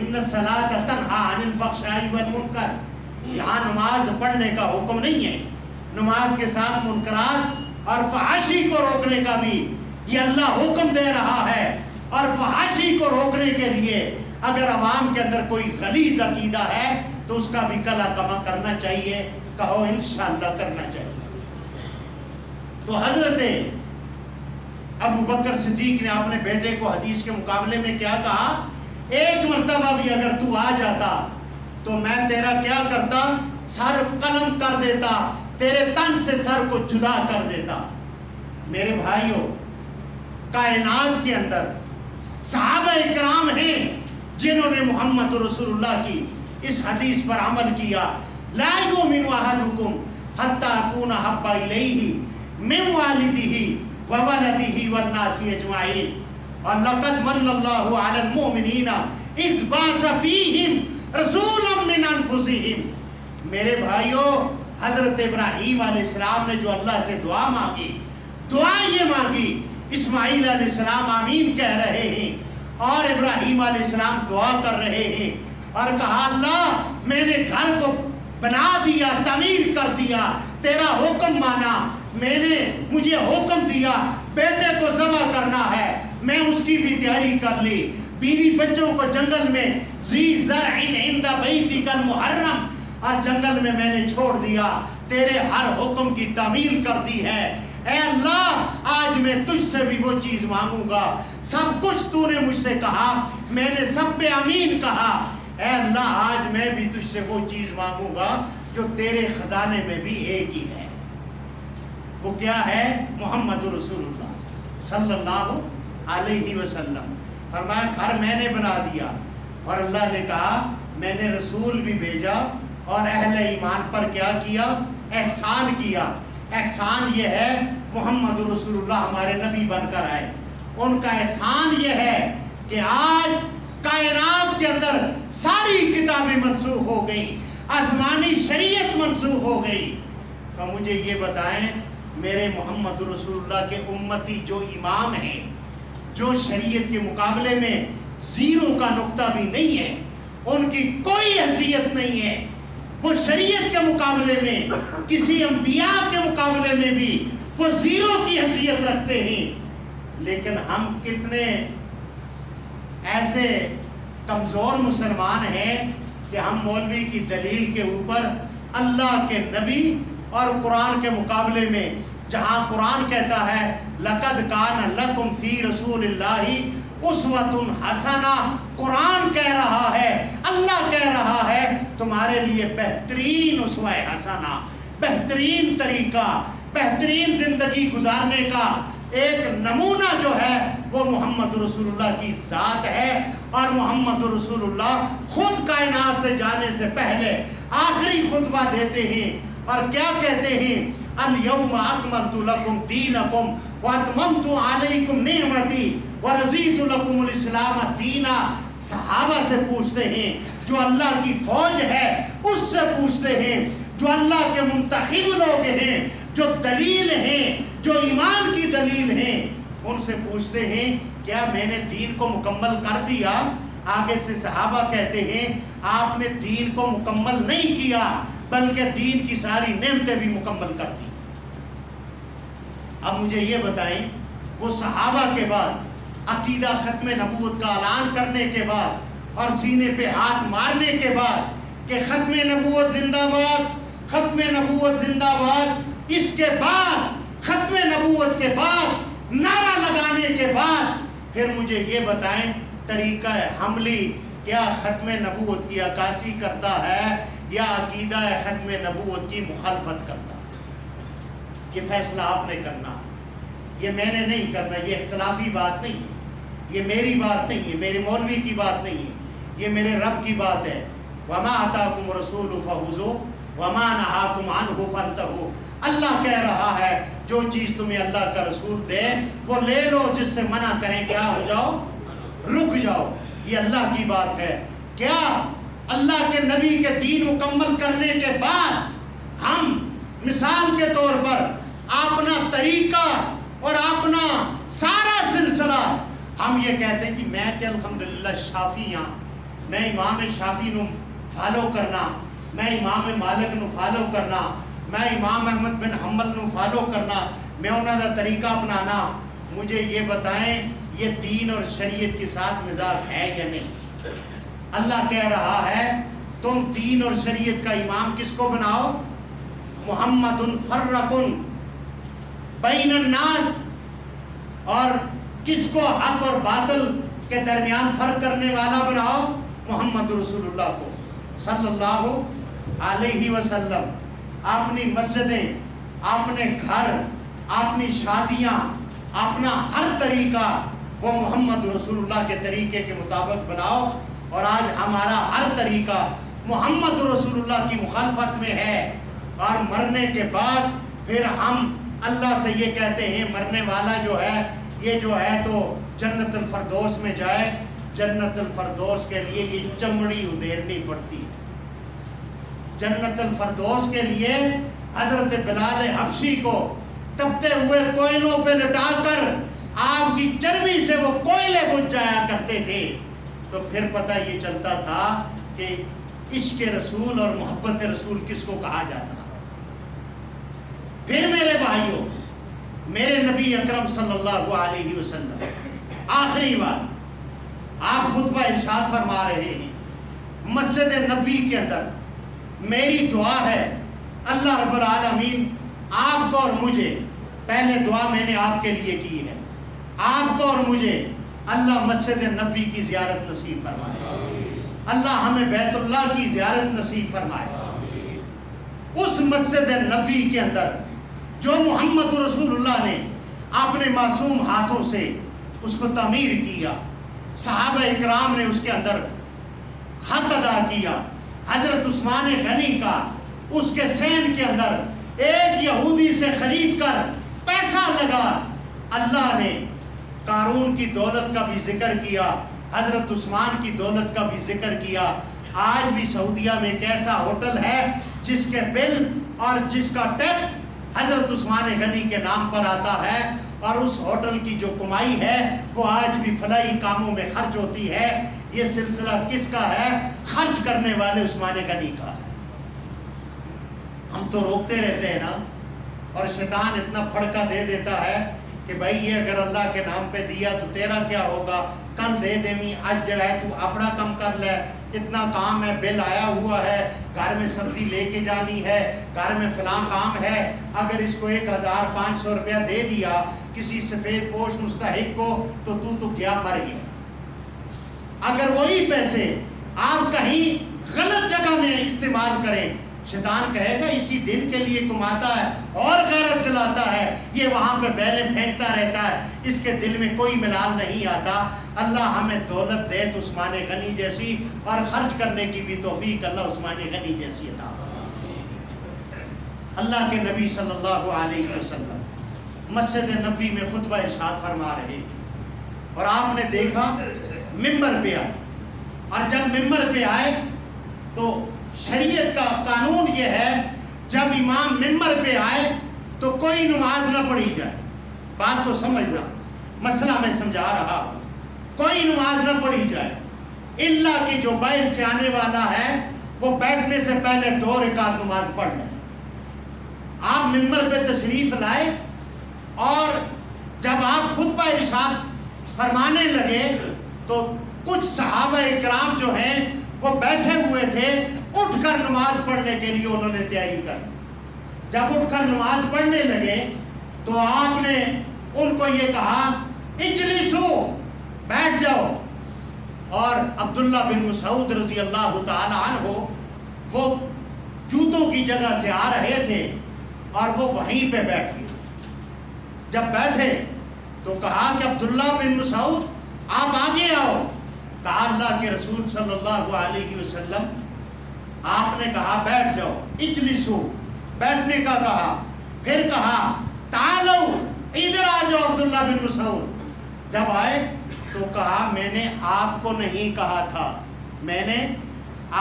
ان الصلاۃ تنہی عن الفحشاء والمنکر، یہاں نماز پڑھنے کا حکم نہیں ہے، نماز کے ساتھ منکرات اور فحاشی کو روکنے کا بھی یہ اللہ حکم دے رہا ہے۔ اور فحاشی کو روکنے کے لیے اگر عوام کے اندر کوئی غلیظ عقیدہ ہے تو اس کا بھی کلا کما کرنا چاہیے، کہو انشاءاللہ کرنا چاہیے۔ تو حضرت ابو بکر صدیق نے اپنے بیٹے کو حدیث کے مقابلے میں کیا کہا؟ ایک مرتبہ بھی اگر تو آ جاتا تو میں تیرا کیا کرتا؟ سر قلم کر دیتا، تیرے تن سے سر کو جدا کر دیتا۔ میرے بھائیوں، کائنات کے اندر صحابہ اکرام ہیں جنہوں نے محمد رسول اللہ کی اس حدیث پر عمل کیا، لا یؤمن احدکم حتی اکون احب الیہ من والدہ وولدہ والناس اجمعین، اور لقد من اللہ علی المؤمنین اذ بعث فیہم رسولا من انفسہم۔ میرے بھائیوں، حضرت ابراہیم علیہ السلام نے جو اللہ سے دعا مانگی، دعا یہ مانگی، اسماعیل علیہ السلام آمین کہہ رہے ہیں اور ابراہیم علیہ السلام دعا کر رہے ہیں اور کہا اللہ میں نے گھر کو بنا دیا، تعمیر کر دیا، تیرا حکم مانا، میں نے مجھے حکم دیا بیٹے کو ذبح کرنا ہے، میں اس کی بھی تیاری کر لی، بیوی بچوں کو جنگل میں ذی زرع عند بیتک المحرم، اور جنگل میں نے چھوڑ دیا، تیرے ہر حکم کی تعمیل کر دی ہے۔ اے اللہ آج میں تجھ سے بھی وہ چیز مانگوں گا، سب کچھ تو نے مجھ سے کہا، میں نے سب پہ آمین کہا، اے اللہ آج میں بھی تجھ سے وہ چیز مانگوں گا جو تیرے خزانے میں بھی ایک ہی ہے۔ وہ کیا ہے؟ محمد رسول اللہ صلی اللہ علیہ وسلم۔ فرمایا گھر میں نے بنا دیا، اور اللہ نے کہا میں نے رسول بھی بھیجا، اور اہل ایمان پر کیا کیا؟ احسان کیا۔ احسان یہ ہے محمد رسول اللہ ہمارے نبی بن کر آئے، ان کا احسان یہ ہے کہ آج کائنات کے اندر ساری کتابیں منسوخ ہو گئیں، آسمانی شریعت منسوخ ہو گئی۔ تو مجھے یہ بتائیں میرے محمد رسول اللہ کے امتی جو امام ہیں، جو شریعت کے مقابلے میں زیرو کا نقطہ بھی نہیں ہے، ان کی کوئی حیثیت نہیں ہے، وہ شریعت کے مقابلے میں کسی انبیاء کے مقابلے میں بھی وہ زیرو کی حیثیت رکھتے ہیں، لیکن ہم کتنے ایسے کمزور مسلمان ہیں کہ ہم مولوی کی دلیل کے اوپر اللہ کے نبی اور قرآن کے مقابلے میں، جہاں قرآن کہتا ہے لَقَدْ كَانَ لَكُمْ فِي رَسُولِ اللَّهِ اُسْوَةٌ حَسَنَةٌ، قرآن کہہ رہا ہے، اللہ کہہ رہا ہے تمہارے لیے بہترین اسوہ حسنہ، بہترین طریقہ، بہترین زندگی گزارنے کا ایک نمونہ جو ہے وہ محمد رسول اللہ کی ذات ہے۔ اور محمد رسول اللہ خود کائنات سے جانے سے پہلے آخری خطبہ دیتے ہیں، اور کیا کہتے ہیں؟ اليوم اکملت لکم دینکم واتممت علیکم نعمتی ورضیت لکم الاسلام دینا۔ صحابہ سے پوچھتے ہیں، جو اللہ کی فوج ہے اس سے پوچھتے ہیں، جو اللہ کے منتخب لوگ ہیں، جو دلیل ہیں، جو ایمان کی دلیل ہیں، ان سے پوچھتے ہیں کیا میں نے دین کو مکمل کر دیا؟ آگے سے صحابہ کہتے ہیں آپ نے دین کو مکمل نہیں کیا بلکہ دین کی ساری نعمتیں بھی مکمل کر دی۔ اب مجھے یہ بتائیں، وہ صحابہ کے بعد عقیدہ ختم نبوت کا اعلان کرنے کے بعد اور سینے پہ ہاتھ مارنے کے بعد کہ ختم نبوت زندہ باد، ختم نبوت زندہ باد، اس کے بعد ختم نبوت کے بعد نعرہ لگانے کے بعد پھر مجھے یہ بتائیں طریقہ حملی کیا ختم نبوت کی عکاسی کرتا ہے یا عقیدہ ختم نبوت کی مخالفت کرتا ہے؟ یہ فیصلہ آپ نے کرنا ہے، یہ میں نے نہیں کرنا، یہ اختلافی بات نہیں ہے، یہ میری بات نہیں ہے، میرے مولوی کی بات نہیں ہے، یہ میرے رب کی بات ہے۔ وَمَا آتَاكُمْ الرَّسُولُ فَخُذُوهُ وَمَا نَهَاكُمْ عَنْهُ فَانْتَهُوا۔ اللہ کہہ رہا ہے جو چیز تمہیں اللہ کا رسول دے وہ لے لو، جس سے منع کریں کیا ہو جاؤ؟ رک جاؤ۔ یہ اللہ کی بات ہے۔ کیا اللہ کے نبی کے دین مکمل کرنے کے بعد ہم مثال کے طور پر اپنا طریقہ اور اپنا سارا سلسلہ ہم یہ کہتے ہیں کہ میں کہ الحمدللہ شافی ہاں، میں امام شافی نو فالو کرنا، میں امام مالک نو فالو کرنا، میں امام احمد بن حنبل نو فالو کرنا، میں انہوں دا طریقہ اپنانا۔ مجھے یہ بتائیں یہ دین اور شریعت کے ساتھ مزاج ہے یا نہیں؟ اللہ کہہ رہا ہے تم دین اور شریعت کا امام کس کو بناؤ؟ محمد فرق بین الناس، اور کس کو حق اور باطل کے درمیان فرق کرنے والا بناؤ؟ محمد رسول اللہ کو صلی اللہ علیہ وسلم۔ اپنی مسجدیں، اپنے گھر، اپنی شادیاں، اپنا ہر طریقہ وہ محمد رسول اللہ کے طریقے کے مطابق بناؤ۔ اور آج ہمارا ہر طریقہ محمد رسول اللہ کی مخالفت میں ہے، اور مرنے کے بعد پھر ہم اللہ سے یہ کہتے ہیں مرنے والا جو ہے یہ جو ہے تو جنت الفردوس میں جائے۔ جنت الفردوس کے لیے یہ چمڑی ادھیرنی پڑتی ہے۔ جنت الفردوس کے لیے حضرت بلال حبشی کو تپتے ہوئے کوئلوں پہ لٹا کر آپ کی چربی سے وہ کوئلے بجھ جایا کرتے تھے۔ تو پھر پتہ یہ چلتا تھا کہ عشق رسول اور محبت رسول کس کو کہا جاتا ہے۔ بھائیوں، میرے نبی اکرم صلی اللہ علیہ وسلم آخری بار آپ خطبہ ارشاد فرما رہے ہیں مسجد نبوی کے اندر، میری دعا ہے اللہ رب العالمین آپ کو اور مجھے، پہلے دعا میں نے آپ کے لیے کی ہے، آپ کو اور مجھے اللہ مسجد نبوی کی زیارت نصیب فرمائے، اللہ ہمیں بیت اللہ کی زیارت نصیب فرمائے۔ اس مسجد نبوی کے اندر جو محمد رسول اللہ نے اپنے معصوم ہاتھوں سے اس کو تعمیر کیا، صحابہ اکرام نے اس کے اندر حق ادا کیا، حضرت عثمان غنی کا اس کے سین کے اندر ایک یہودی سے خرید کر پیسہ لگا، اللہ نے قارون کی دولت کا بھی ذکر کیا، حضرت عثمان کی دولت کا بھی ذکر کیا۔ آج بھی سعودیہ میں ایک ایسا ہوٹل ہے جس کے بل اور جس کا ٹیکس حضرت عثمان غنی کے نام پر آتا ہے، اور اس ہوٹل کی جو کمائی ہے وہ آج بھی فلاحی کاموں میں خرچ ہوتی ہے۔ یہ سلسلہ کس کا ہے؟ خرچ کرنے والے عثمان غنی کا ہے۔ ہم تو روکتے رہتے ہیں نا، اور شیطان اتنا پھڑکا دے دیتا ہے کہ بھائی یہ اگر اللہ کے نام پہ دیا تو تیرا کیا ہوگا، کل دے دیمی، آج جڑا ہے تو اپنا کم کر لے، اتنا کام ہے، بل آیا ہوا ہے، گھر میں سبزی لے کے جانی ہے، گھر میں فلاں کام ہے، اگر اس کو 1500 روپیہ دے دیا کسی سفید پوش مستحق کو تو کیا مر گیا۔ اگر وہی پیسے آپ کہیں غلط جگہ میں استعمال کریں، شیطان کہے گا اسی دن کے لیے کماتا ہے اور غیرت دلاتا ہے، یہ وہاں پہ ویلے پھینکتا رہتا ہے، اس کے دل میں کوئی ملال نہیں آتا۔ اللہ ہمیں دولت دے تو عثمان غنی جیسی، اور خرچ کرنے کی بھی توفیق اللہ عثمان غنی جیسی عطا فرمائے۔ اللہ کے نبی صلی اللہ علیہ وسلم مسجد نبوی میں خطبہ ارشاد فرما رہے ہیں، اور آپ نے دیکھا ممبر پہ آئے، اور جب ممبر پہ آئے تو شریعت کا قانون یہ ہے جب امام ممبر پہ آئے تو کوئی نماز نہ پڑھی جائے۔ بات کو سمجھنا، مسئلہ میں سمجھا رہا ہوں، کوئی نماز نہ پڑھی جائے الا کہ جو باہر سے آنے والا ہے وہ بیٹھنے سے پہلے 2 رکعت نماز پڑھ لے۔ آپ ممبر پہ تشریف لائے، اور جب آپ خطبہ ارشاد فرمانے لگے تو کچھ صحابہ اکرام جو ہیں وہ بیٹھے ہوئے تھے، اٹھ کر نماز پڑھنے کے لیے انہوں نے تیاری کر لی۔ جب اٹھ کر نماز پڑھنے لگے تو آپ نے ان کو یہ کہا اجلسو، بیٹھ جاؤ، اور عبداللہ بن مسعود رضی اللہ تعالی عنہ وہ جوتوں کی جگہ سے آ رہے تھے اور وہ وہیں پہ بیٹھ گئے۔ جب بیٹھے تو کہا کہ عبداللہ بن مسعود آپ آگے آؤ۔ کہا اللہ کے رسول صلی اللہ علیہ وسلم آپ نے کہا بیٹھ جاؤ، اجلسو، بیٹھنے کا کہا، پھر کہا تعالو، ادھر آ جاؤ عبداللہ بن مسعود۔ جب آئے تو کہا میں نے آپ کو نہیں کہا تھا، میں نے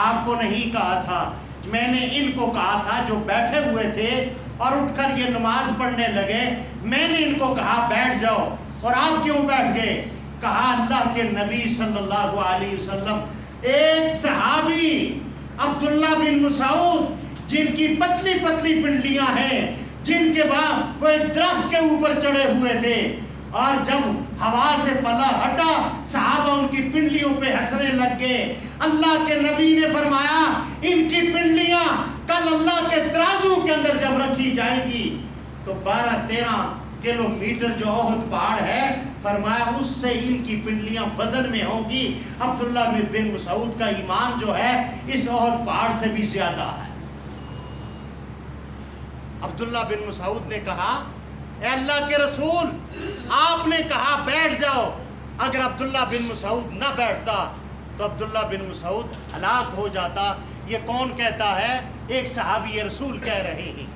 آپ کو نہیں کہا تھا، میں نے ان کو کہا تھا جو بیٹھے ہوئے تھے اور اٹھ کر یہ نماز پڑھنے لگے، میں نے ان کو کہا بیٹھ جاؤ، اور آپ کیوں بیٹھ گئے؟ کہا اللہ کے نبی صلی اللہ علیہ وسلم، ایک صحابی عبداللہ بن مسعود جن کی پتلی پتلی پنڈلیاں ہیں، جن کے بعد وہ ایک درخت کے اوپر چڑھے ہوئے تھے، اور جب ہوا سے پلا ہٹا صحابہ ان کی پنڈلیوں پہ ہنسنے لگ گئے۔ اللہ کے نبی نے فرمایا ان کی پنڈلیاں کل اللہ کے ترازو کے اندر جب رکھی جائیں گی تو 12-13 کلومیٹر جو احد پہاڑ ہے، فرمایا اس سے ان کی پنڈلیاں وزن میں ہوں گی۔ عبداللہ بن مسعود کا ایمان جو ہے اس احد پہاڑ سے بھی زیادہ ہے۔ عبداللہ بن مسعود نے کہا اے اللہ کے رسول، آپ نے کہا بیٹھ جاؤ، اگر عبداللہ بن مسعود نہ بیٹھتا تو عبداللہ بن مسعود ہلاک ہو جاتا۔ یہ کون کہتا ہے؟ ایک صحابی رسول کہہ رہے ہیں۔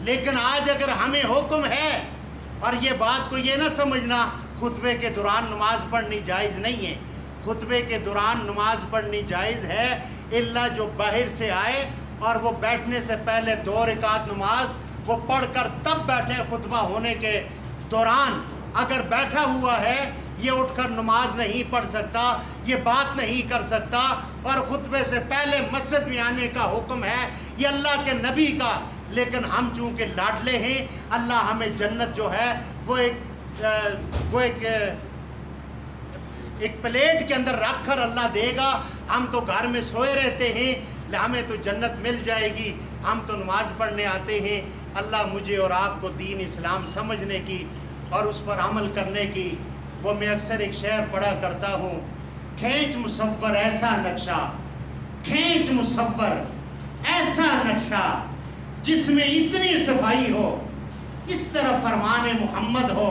لیکن آج اگر ہمیں حکم ہے، اور یہ بات کو یہ نہ سمجھنا خطبے کے دوران نماز پڑھنی جائز نہیں ہے، خطبے کے دوران نماز پڑھنی جائز ہے، الا جو باہر سے آئے اور وہ بیٹھنے سے پہلے 2 رکعت نماز وہ پڑھ کر تب بیٹھے۔ خطبہ ہونے کے دوران اگر بیٹھا ہوا ہے یہ اٹھ کر نماز نہیں پڑھ سکتا، یہ بات نہیں کر سکتا، اور خطبے سے پہلے مسجد میں آنے کا حکم ہے۔ یہ اللہ کے نبی کا لیکن ہم چونکہ لاڈلے ہیں، اللہ ہمیں جنت جو ہے وہ ایک پلیٹ کے اندر رکھ کر اللہ دے گا. ہم تو گھر میں سوئے رہتے ہیں، ہمیں تو جنت مل جائے گی. ہم تو نماز پڑھنے آتے ہیں. اللہ مجھے اور آپ کو دین اسلام سمجھنے کی اور اس پر عمل کرنے کی. وہ میں اکثر ایک شعر پڑھا کرتا ہوں، کھینچ مصور ایسا نقشہ، کھینچ مصور ایسا نقشہ جس میں اتنی صفائی ہو، اس طرف فرمان محمد ہو،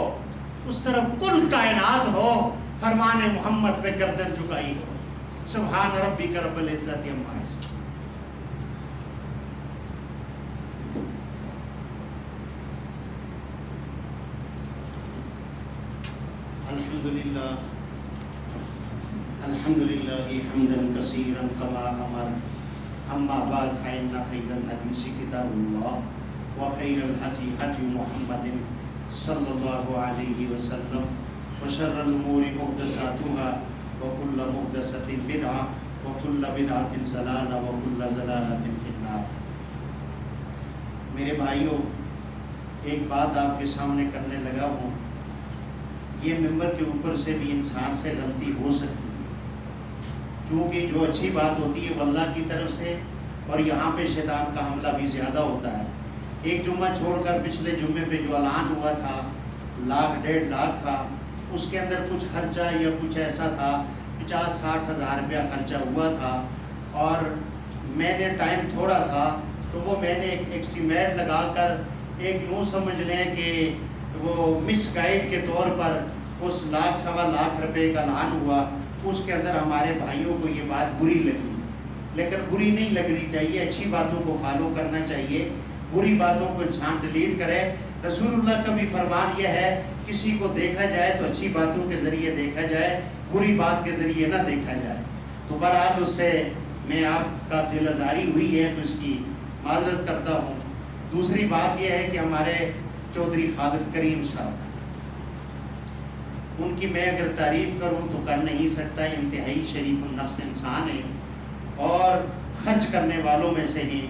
اس طرف کل کائنات ہو، فرمان محمد پہ گردن جھکائی ہو. سبحان ربک رب العزت عما یصفون. الحمد للہ حمدا کثیرا کما امر. اما بعد فإن خیر الحدیث کتاب اللہ وخیر الهدی هدی محمد صلی اللہ علیہ وسلم وشر الامور محدثاتها وكل محدثة بدعة وكل بدعة ضلالة وكل ضلالة في النار. میرے بھائیوں، ایک بات آپ کے سامنے کرنے لگا ہوں. یہ ممبر کے اوپر سے بھی انسان سے غلطی ہو سکتی ہے، کیونکہ جو اچھی بات ہوتی ہے وہ اللہ کی طرف سے، اور یہاں پہ شیطان کا حملہ بھی زیادہ ہوتا ہے. ایک جمعہ چھوڑ کر پچھلے جمعے پہ جو اعلان ہوا تھا 1,00,000-1,50,000 کا، اس کے اندر کچھ خرچہ یا کچھ ایسا تھا 50-60 ہزار روپیہ خرچہ ہوا تھا، اور میں نے ٹائم تھوڑا تھا تو وہ میں نے ایک ایسٹیمیٹ لگا کر ایک یوں سمجھ لیں کہ وہ مس گائیڈ کے طور پر اس 1,00,000-1,25,000 روپے کا اعلان ہوا. اس کے اندر ہمارے بھائیوں کو یہ بات بری لگی، لیکن بری نہیں لگنی چاہیے. اچھی باتوں کو فالو کرنا چاہیے، بری باتوں کو انسان ڈیلیٹ کرے. رسول اللہ کا بھی فرمان یہ ہے، کسی کو دیکھا جائے تو اچھی باتوں کے ذریعے دیکھا جائے، بری بات کے ذریعے نہ دیکھا جائے. تو بہرحال اس سے میں آپ کا دل آزاری ہوئی ہے تو اس کی معذرت کرتا ہوں. دوسری بات یہ ہے کہ ہمارے چودھری خالد کریم صاحب، ان کی میں اگر تعریف کروں تو کر نہیں سکتا. انتہائی شریف النفس انسان ہے اور خرچ کرنے والوں میں سے ہیں.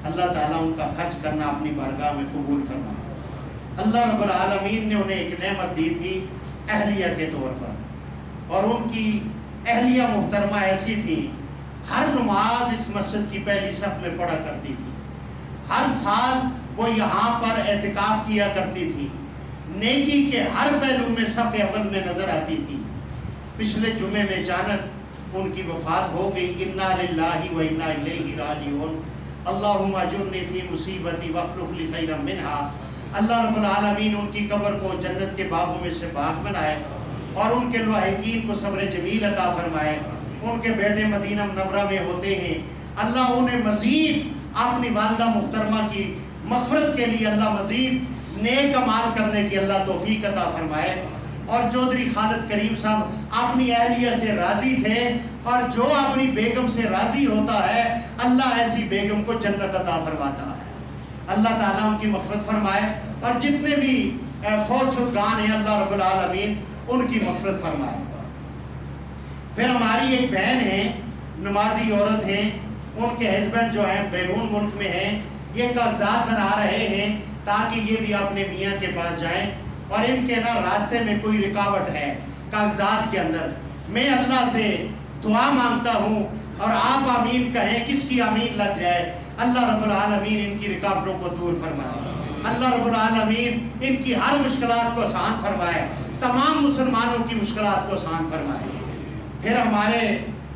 اللہ تعالیٰ ان کا خرچ کرنا اپنی بارگاہ میں قبول فرمائے. اللہ رب العالمین نے انہیں ایک نعمت دی تھی اہلیہ کے طور پر، اور ان کی اہلیہ محترمہ ایسی تھی، ہر نماز اس مسجد کی پہلی صف میں پڑھا کرتی تھی. ہر سال وہ یہاں پر اعتکاف کیا کرتی تھی. نیکی کے ہر پہلو میں صف اول میں نظر آتی تھی. پچھلے جمعے میں اچانک ان کی وفات ہو گئی. انا للہ و انا الیہ راجعون. اللہم اجرنی فی مصیبتی واخلف لی خیرا منہا. اللہ رب العالمین ان کی قبر کو جنت کے باغوں میں سے باغ بنائے اور ان کے لاحقین کو صبر جمیل عطا فرمائے. ان کے بیٹے مدینہ منورہ میں ہوتے ہیں. اللہ انہیں مزید اپنی والدہ محترمہ کی مغفرت کے لیے اللہ مزید نیک اعمال کرنے کی اللہ توفیق عطا فرمائے. اور چودھری خالد کریم صاحب اپنی اہلیہ سے راضی تھے، اور جو اپنی بیگم سے راضی ہوتا ہے اللہ ایسی بیگم کو جنت عطا فرماتا ہے. اللہ تعالیٰ ان کی مغفرت فرمائے، اور جتنے بھی فوت شدگان ہیں اللہ رب العالمین ان کی مغفرت فرمائے. پھر ہماری ایک بہن ہے، نمازی عورت ہیں، ان کے ہسبینڈ جو ہیں بیرون ملک میں ہیں. یہ کاغذات بنا رہے ہیں تاکہ یہ بھی اپنے میاں کے پاس جائیں، اور ان کے نا راستے میں کوئی رکاوٹ ہے کاغذات کے اندر. میں اللہ سے دعا مانگتا ہوں اور آپ آمین کہیں، کس کی آمین لگ جائے. اللہ رب العالمین ان کی رکاوٹوں کو دور فرمائے. اللہ رب العالمین ان کی ہر مشکلات کو آسان فرمائے، تمام مسلمانوں کی مشکلات کو آسان فرمائے. پھر ہمارے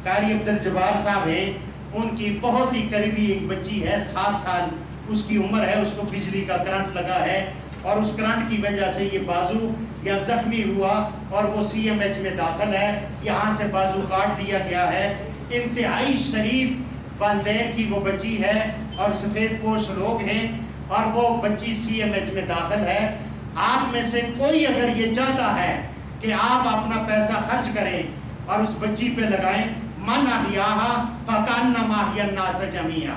قاری عبدالجبار صاحب ہیں، ان کی بہت ہی قریبی ایک بچی ہے، 7 سال اس کی عمر ہے. اس کو بجلی کا کرنٹ لگا ہے، اور اس کرنٹ کی وجہ سے یہ بازو یا زخمی ہوا اور وہ CMH میں داخل ہے. یہاں سے بازو کاٹ دیا گیا ہے. انتہائی شریف والدین کی وہ بچی ہے اور سفید پوش لوگ ہیں، اور وہ بچی CMH میں داخل ہے. آپ میں سے کوئی اگر یہ چاہتا ہے کہ آپ اپنا پیسہ خرچ کریں اور اس بچی پہ لگائیں، من احیاہا فکانما احیا الناس جمیعا،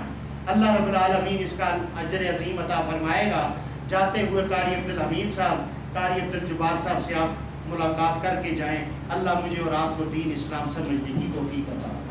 اللہ رب العالمین اس کا اجر عظیم عطا فرمائے گا. جاتے ہوئے قاری عبدالحمید صاحب، قاری عبدالجبار صاحب سے آپ ملاقات کر کے جائیں. اللہ مجھے اور آپ کو دین اسلام سمجھنے کی توفیق عطا فرمائے.